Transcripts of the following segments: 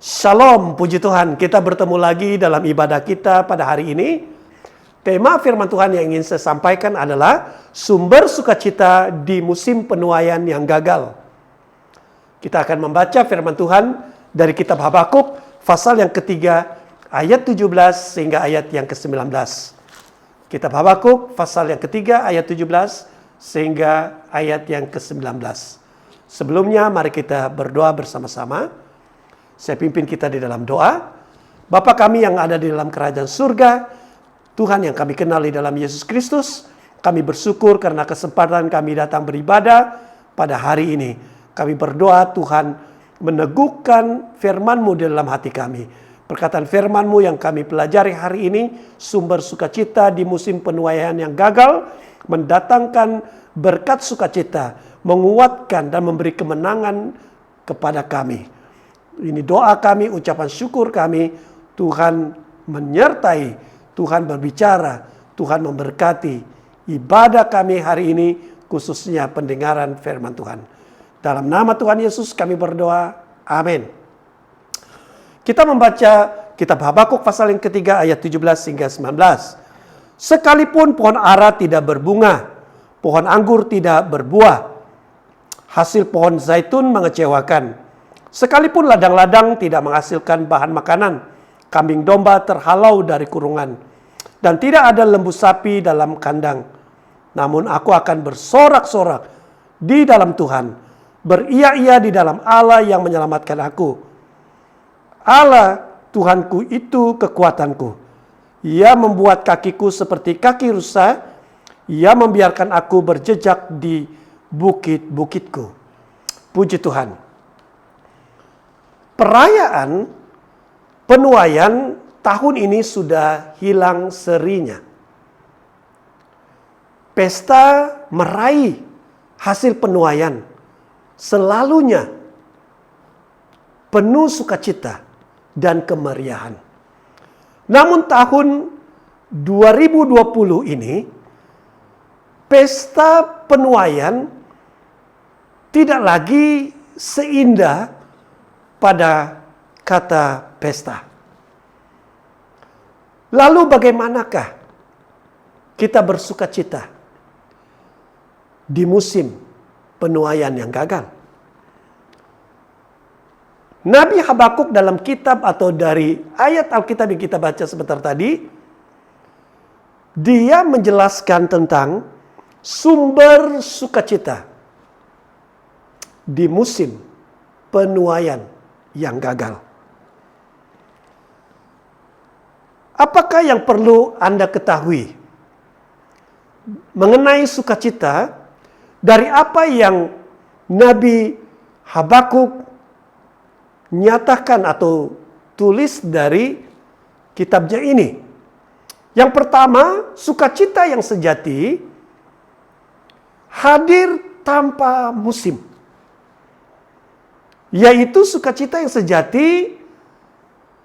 Shalom, puji Tuhan. Kita bertemu lagi dalam ibadah kita pada hari ini. Tema firman Tuhan yang ingin saya sampaikan adalah sumber sukacita di musim penuaian yang gagal. Kita akan membaca firman Tuhan dari kitab Habakuk, pasal yang ketiga, ayat 17 sehingga ayat yang ke-19. Kitab Habakuk, pasal yang ketiga, ayat 17 sehingga ayat yang ke-19. Sebelumnya, mari kita berdoa bersama-sama. Saya pimpin kita di dalam doa. Bapa kami yang ada di dalam kerajaan surga, Tuhan yang kami kenal di dalam Yesus Kristus, kami bersyukur karena kesempatan kami datang beribadah pada hari ini. Kami berdoa Tuhan meneguhkan firman-Mu di dalam hati kami. Perkataan firman-Mu yang kami pelajari hari ini, sumber sukacita di musim penuaian yang gagal, mendatangkan berkat sukacita, menguatkan dan memberi kemenangan kepada kami. Ini doa kami, ucapan syukur kami. Tuhan menyertai, Tuhan berbicara, Tuhan memberkati ibadah kami hari ini, khususnya pendengaran firman Tuhan. Dalam nama Tuhan Yesus kami berdoa. Amin. Kita membaca kitab Habakuk pasal yang ketiga ayat 17 hingga 19. Sekalipun pohon ara tidak berbunga, pohon anggur tidak berbuah, hasil pohon zaitun mengecewakan. Sekalipun ladang-ladang tidak menghasilkan bahan makanan, kambing domba terhalau dari kurungan, dan tidak ada lembu sapi dalam kandang. Namun aku akan bersorak-sorak di dalam Tuhan, beria-ia di dalam Allah yang menyelamatkan aku. Allah Tuhanku itu kekuatanku. Ia membuat kakiku seperti kaki rusa, Ia membiarkan aku berjejak di bukit-bukitku. Puji Tuhan. Perayaan penuaian tahun ini sudah hilang serinya. Pesta meraih hasil penuaian selalunya penuh sukacita dan kemeriahan. Namun tahun 2020 ini, pesta penuaian tidak lagi seindah pada kata pesta. Lalu bagaimanakah kita bersukacita di musim penuaian yang gagal? Nabi Habakuk dalam kitab atau dari ayat Alkitab yang kita baca sebentar tadi, dia menjelaskan tentang sumber sukacita di musim penuaian yang gagal. Apakah yang perlu Anda ketahui mengenai sukacita dari apa yang Nabi Habakuk nyatakan atau tulis dari kitabnya ini? Yang pertama, sukacita yang sejati hadir tanpa musim. Yaitu sukacita yang sejati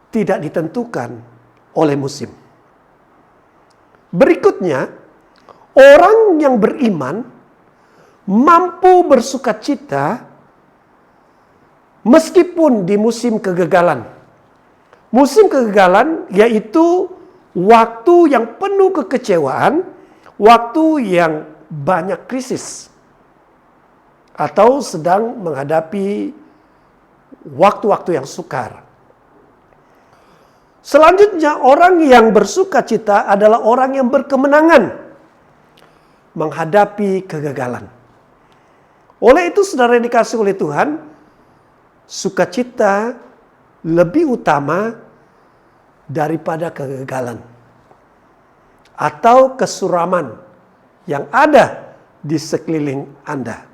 tidak ditentukan oleh musim. Berikutnya, orang yang beriman mampu bersukacita meskipun di musim kegagalan. Musim kegagalan yaitu waktu yang penuh kekecewaan, waktu yang banyak krisis, atau sedang menghadapi waktu-waktu yang sukar. Selanjutnya, orang yang bersukacita adalah orang yang berkemenangan menghadapi kegagalan. Oleh itu, saudara yang dikasihi oleh Tuhan, sukacita lebih utama daripada kegagalan atau kesuraman yang ada di sekeliling Anda.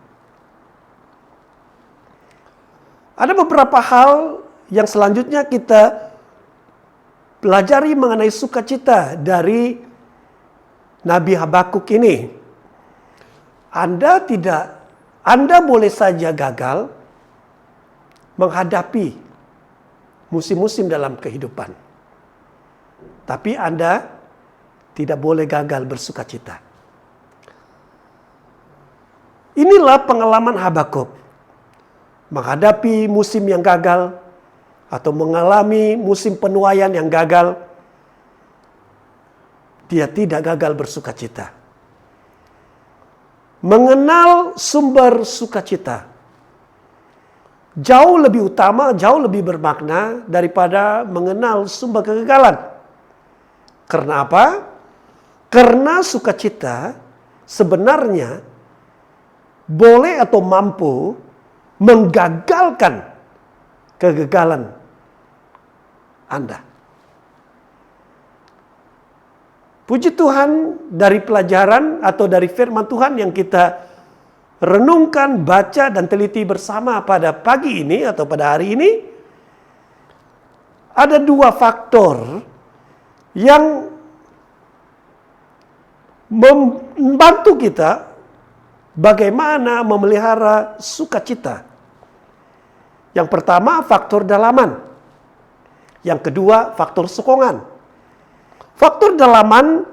Ada beberapa hal yang selanjutnya kita pelajari mengenai sukacita dari Nabi Habakuk ini. Anda boleh saja gagal menghadapi musim-musim dalam kehidupan. Tapi Anda tidak boleh gagal bersukacita. Inilah pengalaman Habakuk. Menghadapi musim yang gagal, atau mengalami musim penuaian yang gagal, dia tidak gagal bersukacita. Mengenal sumber sukacita jauh lebih utama, jauh lebih bermakna daripada mengenal sumber kegagalan. Karena apa? Karena sukacita sebenarnya boleh atau mampu menggagalkan kegagalan Anda. Puji Tuhan, dari pelajaran atau dari firman Tuhan yang kita renungkan, baca, dan teliti bersama pada pagi ini atau pada hari ini, ada dua faktor yang membantu kita bagaimana memelihara sukacita. Yang pertama, faktor dalaman. Yang kedua, faktor sokongan. Faktor dalaman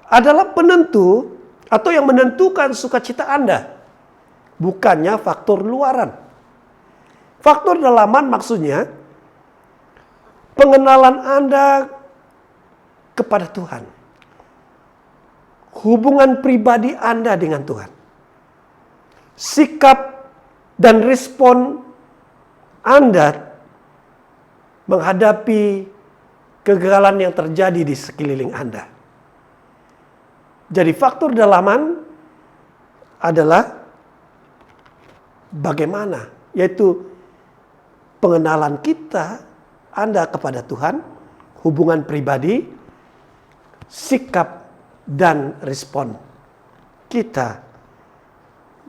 adalah penentu atau yang menentukan sukacita Anda, bukannya faktor luaran. Faktor dalaman maksudnya pengenalan Anda kepada Tuhan, hubungan pribadi Anda dengan Tuhan, sikap dan respon Anda menghadapi kegagalan yang terjadi di sekeliling Anda. Jadi faktor dalaman adalah bagaimana, yaitu pengenalan kita, Anda kepada Tuhan, hubungan pribadi, sikap dan respon kita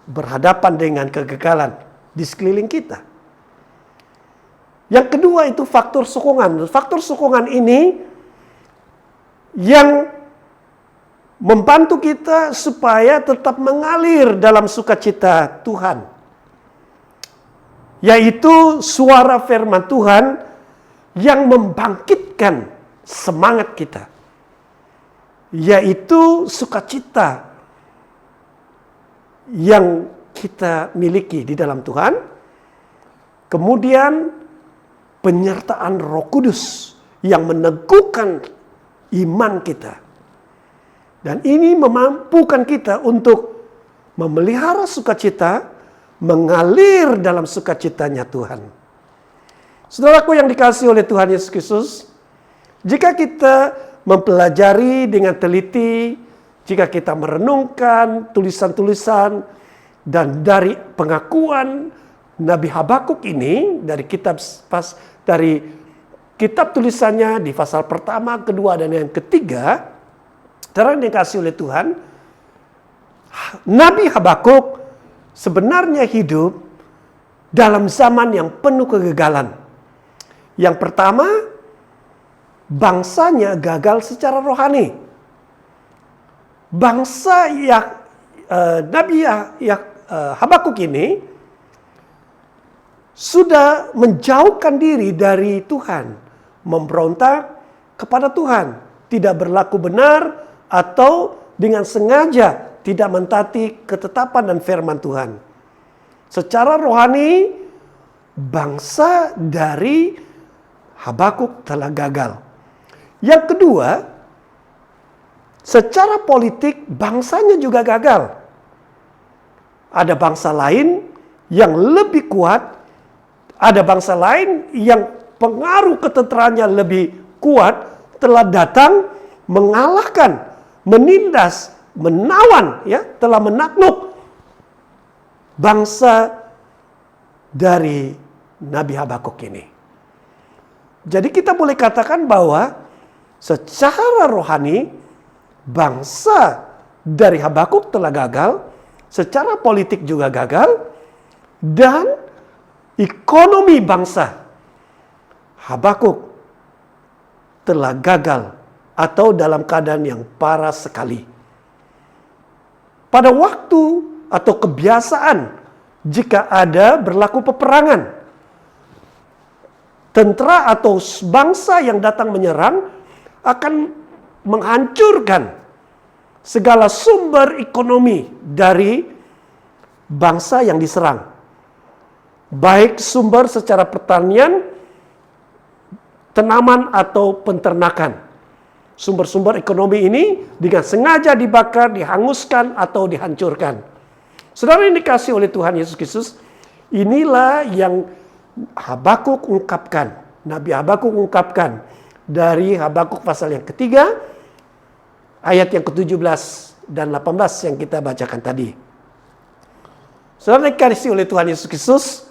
berhadapan dengan kegagalan di sekeliling kita. Yang kedua itu faktor sokongan. Faktor sokongan ini yang membantu kita supaya tetap mengalir dalam sukacita Tuhan. Yaitu suara firman Tuhan yang membangkitkan semangat kita. Yaitu sukacita yang kita miliki di dalam Tuhan. Kemudian penyertaan Roh Kudus yang meneguhkan iman kita. Dan ini memampukan kita untuk memelihara sukacita, mengalir dalam sukacitanya Tuhan. Saudaraku yang dikasihi oleh Tuhan Yesus Kristus, jika kita mempelajari dengan teliti, jika kita merenungkan tulisan-tulisan dan dari pengakuan Nabi Habakuk ini dari kitab tulisannya di pasal pertama, kedua, dan yang ketiga, terang dikasih oleh Tuhan, Nabi Habakuk sebenarnya hidup dalam zaman yang penuh kegagalan. Yang pertama, bangsanya gagal secara rohani. Bangsa Nabi Habakuk ini sudah menjauhkan diri dari Tuhan, memberontak kepada Tuhan, tidak berlaku benar atau dengan sengaja tidak mentaati ketetapan dan firman Tuhan. Secara rohani, bangsa dari Habakuk telah gagal. Yang kedua, secara politik bangsanya juga gagal. Ada bangsa lain yang lebih kuat, ada bangsa lain yang pengaruh ketentraannya lebih kuat telah datang mengalahkan, menindas, menawan, telah menakluk bangsa dari Nabi Habakuk ini. Jadi kita boleh katakan bahwa secara rohani bangsa dari Habakuk telah gagal, secara politik juga gagal, dan ekonomi bangsa Habakuk telah gagal atau dalam keadaan yang parah sekali. Pada waktu atau kebiasaan jika ada berlaku peperangan, tentara atau bangsa yang datang menyerang akan menghancurkan segala sumber ekonomi dari bangsa yang diserang. Baik sumber secara pertanian tanaman atau peternakan. Sumber-sumber ekonomi ini dengan sengaja dibakar, dihanguskan, atau dihancurkan. Saudara yang dikasihi oleh Tuhan Yesus Kristus, inilah yang Habakuk ungkapkan. Nabi Habakuk ungkapkan dari Habakuk pasal yang ketiga, ayat yang ke-17 dan 18 yang kita bacakan tadi. Saudara dikasihi oleh Tuhan Yesus Kristus,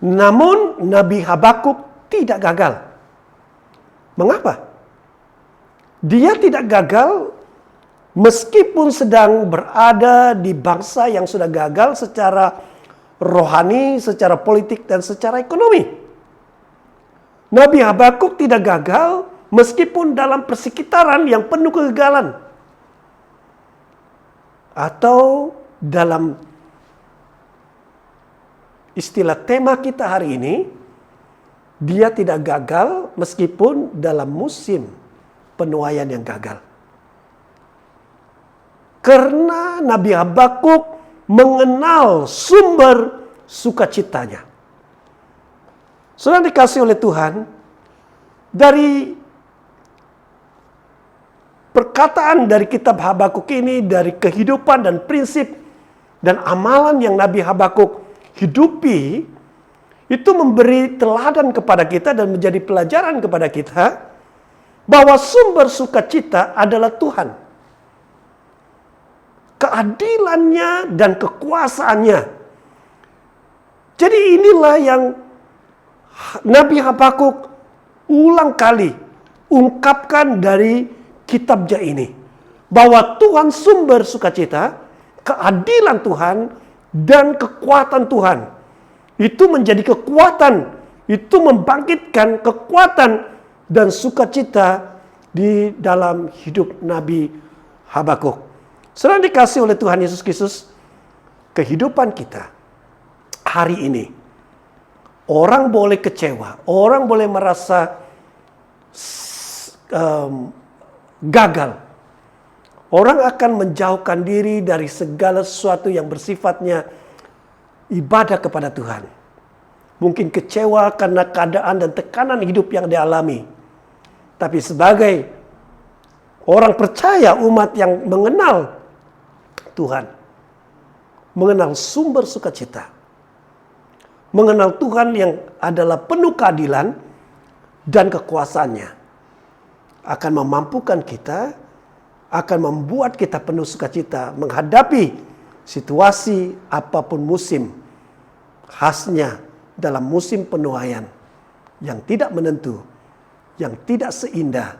namun Nabi Habakuk tidak gagal. Mengapa? Dia tidak gagal meskipun sedang berada di bangsa yang sudah gagal secara rohani, secara politik, dan secara ekonomi. Nabi Habakuk tidak gagal meskipun dalam persekitaran yang penuh kegagalan. Atau dalam istilah tema kita hari ini, dia tidak gagal meskipun dalam musim penuaian yang gagal. Karena Nabi Habakuk mengenal sumber sukacitanya. Saudara dikasihi oleh Tuhan, dari perkataan dari kitab Habakuk ini, dari kehidupan dan prinsip dan amalan yang Nabi Habakuk hidupi, itu memberi teladan kepada kita dan menjadi pelajaran kepada kita bahwa sumber sukacita adalah Tuhan. Keadilannya dan kekuasaannya. Jadi inilah yang Nabi Habakuk ulang kali ungkapkan dari kitabnya ini. Bahwa Tuhan sumber sukacita, keadilan Tuhan, dan kekuatan Tuhan. Itu menjadi kekuatan, itu membangkitkan kekuatan dan sukacita di dalam hidup Nabi Habakuk. Saudara dikasihi oleh Tuhan Yesus Kristus, kehidupan kita hari ini, orang boleh kecewa, orang boleh merasa gagal. Orang akan menjauhkan diri dari segala sesuatu yang bersifatnya ibadah kepada Tuhan. Mungkin kecewa karena keadaan dan tekanan hidup yang dialami. Tapi sebagai orang percaya, umat yang mengenal Tuhan, mengenal sumber sukacita, mengenal Tuhan yang adalah penuh keadilan dan kekuasaannya, akan memampukan kita, akan membuat kita penuh sukacita menghadapi situasi apapun musim, khasnya dalam musim penuaian yang tidak menentu, yang tidak seindah,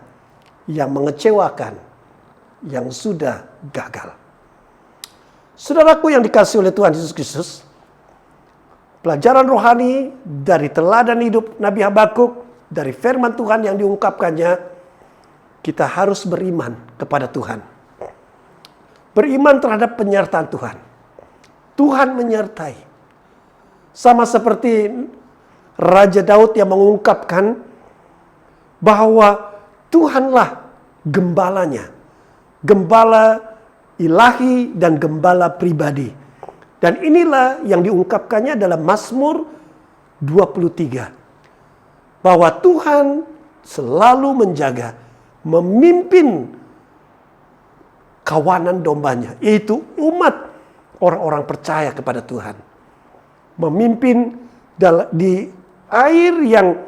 yang mengecewakan, yang sudah gagal. Saudaraku yang dikasihi oleh Tuhan Yesus Kristus, pelajaran rohani dari teladan hidup Nabi Habakuk, dari firman Tuhan yang diungkapkannya, kita harus beriman kepada Tuhan. Beriman terhadap penyertaan Tuhan. Tuhan menyertai. Sama seperti Raja Daud yang mengungkapkan bahwa Tuhanlah gembalanya. Gembala ilahi dan gembala pribadi. Dan inilah yang diungkapkannya dalam Mazmur 23. Bahwa Tuhan selalu menjaga, memimpin kawanan dombanya, yaitu umat orang-orang percaya kepada Tuhan. Memimpin di air yang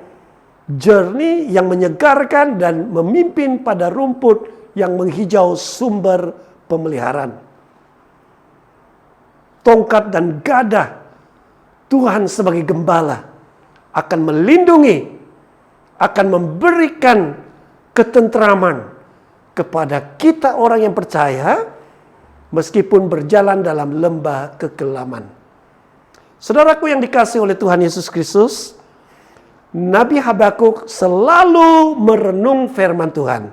jernih, yang menyegarkan, dan memimpin pada rumput yang menghijau sumber pemeliharaan. Tongkat dan gada Tuhan sebagai gembala akan melindungi, akan memberikan ketentraman kepada kita orang yang percaya meskipun berjalan dalam lembah kekelaman. Saudaraku yang dikasihi oleh Tuhan Yesus Kristus, Nabi Habakuk selalu merenung firman Tuhan.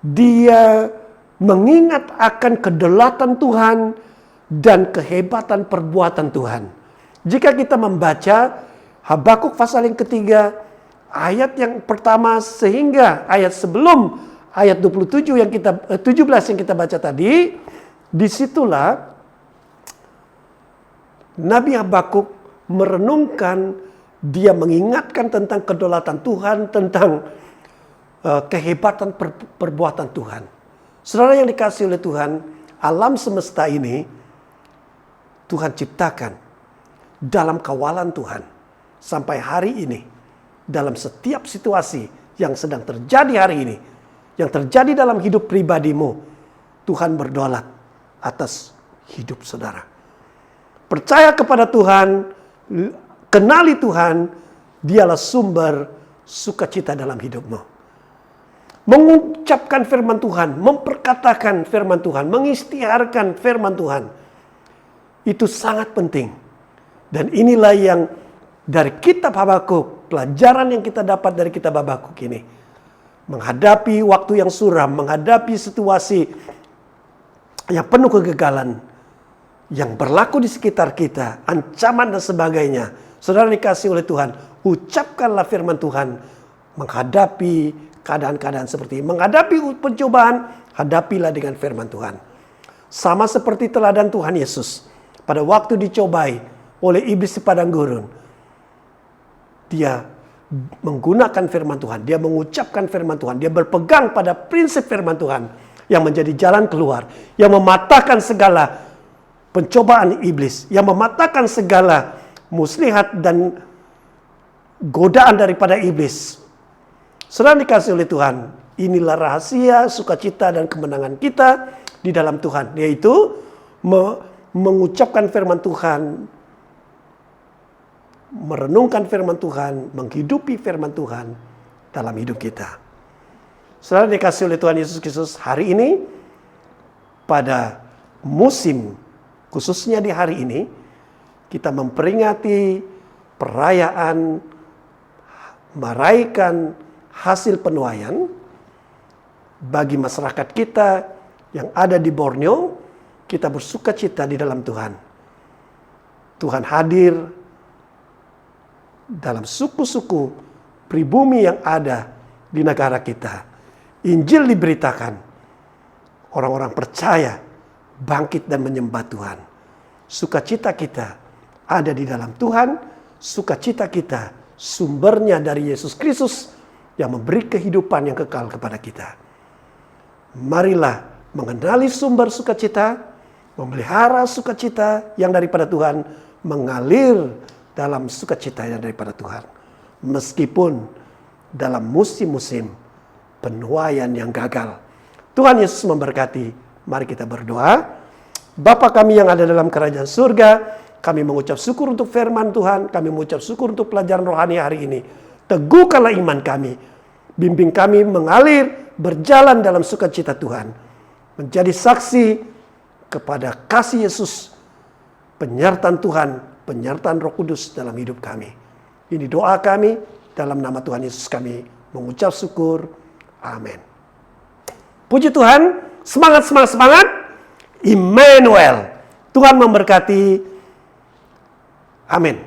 Dia mengingat akan kedaulatan Tuhan dan kehebatan perbuatan Tuhan. Jika kita membaca Habakuk pasal yang ketiga, ayat yang pertama sehingga ayat sebelum ayat 17 yang kita baca tadi, disitulah Nabi Habakuk merenungkan Dia mengingatkan tentang kedaulatan Tuhan, tentang kehebatan perbuatan Tuhan. Saudara yang dikasihi oleh Tuhan, alam semesta ini Tuhan ciptakan dalam kawalan Tuhan. Sampai hari ini, dalam setiap situasi yang sedang terjadi hari ini, yang terjadi dalam hidup pribadimu, Tuhan berdaulat atas hidup saudara. Percaya kepada Tuhan, kenali Tuhan, dialah sumber sukacita dalam hidupmu. Mengucapkan firman Tuhan, memperkatakan firman Tuhan, mengistiharkan firman Tuhan, itu sangat penting. Dan inilah yang dari kitab Habakuk, pelajaran yang kita dapat dari kitab Habakuk ini. Menghadapi waktu yang suram, menghadapi situasi yang penuh kegagalan, yang berlaku di sekitar kita, ancaman dan sebagainya. Saudara dikasih oleh Tuhan, ucapkanlah firman Tuhan menghadapi keadaan-keadaan seperti ini. Menghadapi pencobaan, hadapilah dengan firman Tuhan. Sama seperti teladan Tuhan Yesus. Pada waktu dicobai oleh iblis di padang gurun, dia menggunakan firman Tuhan. Dia mengucapkan firman Tuhan. Dia berpegang pada prinsip firman Tuhan yang menjadi jalan keluar. Yang mematahkan segala pencobaan iblis. Yang mematahkan segala muslihat dan godaan daripada iblis. Saudara dikasih oleh Tuhan, inilah rahasia sukacita dan kemenangan kita di dalam Tuhan. Yaitu mengucapkan firman Tuhan, merenungkan firman Tuhan, menghidupi firman Tuhan dalam hidup kita. Saudara dikasih oleh Tuhan Yesus Kristus, hari ini, pada musim, khususnya di hari ini, kita memperingati perayaan merayakan hasil penuaian bagi masyarakat kita yang ada di Borneo. Kita bersuka cita di dalam Tuhan. Tuhan hadir dalam suku-suku pribumi yang ada di negara kita. Injil diberitakan. Orang-orang percaya, bangkit dan menyembah Tuhan. Sukacita kita ada di dalam Tuhan. Sukacita kita sumbernya dari Yesus Kristus yang memberi kehidupan yang kekal kepada kita. Marilah mengenali sumber sukacita, memelihara sukacita yang daripada Tuhan, mengalir dalam sukacita yang daripada Tuhan. Meskipun dalam musim-musim penuaian yang gagal. Tuhan Yesus memberkati. Mari kita berdoa. Bapa kami yang ada dalam kerajaan surga, kami mengucap syukur untuk firman Tuhan, kami mengucap syukur untuk pelajaran rohani hari ini. Teguhkanlah iman kami. Bimbing kami mengalir, berjalan dalam sukacita Tuhan. Menjadi saksi kepada kasih Yesus, penyertaan Tuhan, penyertaan Roh Kudus dalam hidup kami. Ini doa kami, dalam nama Tuhan Yesus kami mengucap syukur. Amin. Puji Tuhan, semangat, semangat, semangat. Immanuel. Tuhan memberkati. Amin.